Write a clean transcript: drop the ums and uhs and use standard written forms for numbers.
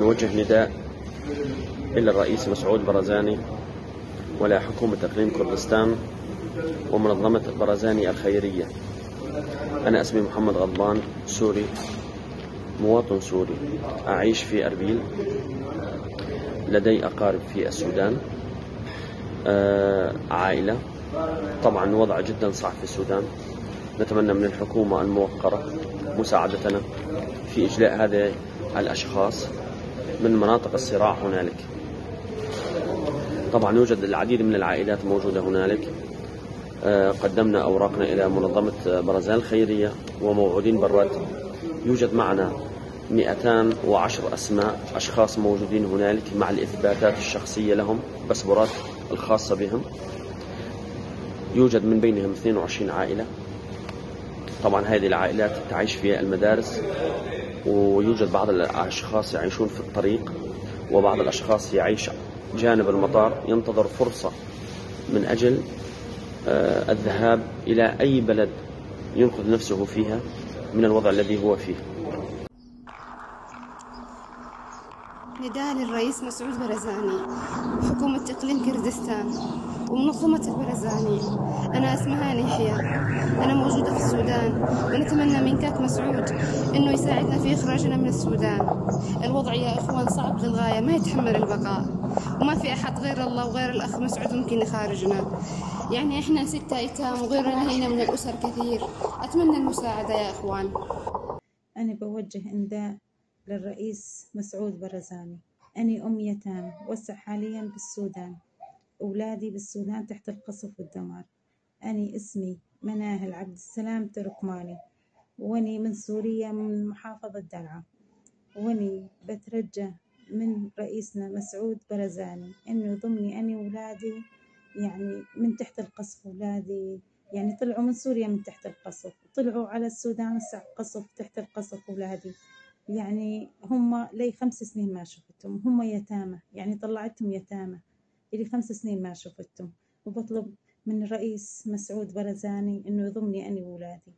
نوجه نداء إلى الرئيس مسعود برزاني ولا حكومة إقليم كردستان ومنظمة برزاني الخيرية. أنا اسمي محمد غضبان، سوري، مواطن سوري، أعيش في أربيل، لدي أقارب في السودان، عائلة. طبعا الوضع جدا صعب في السودان. نتمنى من الحكومة الموقرة مساعدتنا في إجلاء هذه الأشخاص من مناطق الصراع هنالك. طبعا يوجد العديد من العائلات موجودة هنالك. قدمنا أوراقنا إلى منظمة برزان الخيرية وموعودين بالرد. يوجد معنا 210 أسماء أشخاص موجودين هنالك مع الإثباتات الشخصية لهم، باسبورات الخاصة بهم. يوجد من بينهم 22 عائلة. طبعا هذه العائلات تعيش في المدارس، ويوجد بعض الأشخاص يعيشون في الطريق، وبعض الأشخاص يعيش جانب المطار ينتظر فرصة من أجل الذهاب إلى أي بلد ينقذ نفسه فيها من الوضع الذي هو فيه. نداء للرئيس مسعود برزاني، حكومة إقليم كردستان ومنظمة البرزاني. أنا اسمها يحيى، أنا موجودة في السودان، ونتمنى من كاك مسعود إنه يساعدنا في إخراجنا من السودان. الوضع يا إخوان صعب للغاية، ما يتحمل البقاء، وما في أحد غير الله وغير الأخ مسعود ممكن يخارجنا. يعني إحنا 6 أيتام وغيرنا هنا من الأسر كثير. أتمنى المساعدة يا إخوان. أنا بوجه نداء للرئيس مسعود برزاني. أنا أم يتامى وسع حاليا بالسودان، أولادي بالسودان تحت القصف والدمار. أنا اسمي مناهل عبد السلام تركماني، وأني من سوريا من محافظة درعا. وأني بترجى من رئيسنا مسعود برزاني إنه يضمني أنا وأولادي، يعني من تحت القصف. أولادي يعني طلعوا من سوريا من تحت القصف، طلعوا على السودان قصف تحت القصف. أولادي يعني هم لي 5 سنين ما شفتهم، هم يتامى، يعني طلعتهم يتامى لي 5 سنين ما شفتهم. وبطلب من الرئيس مسعود برزاني إنه يضمني أنا وأولادي.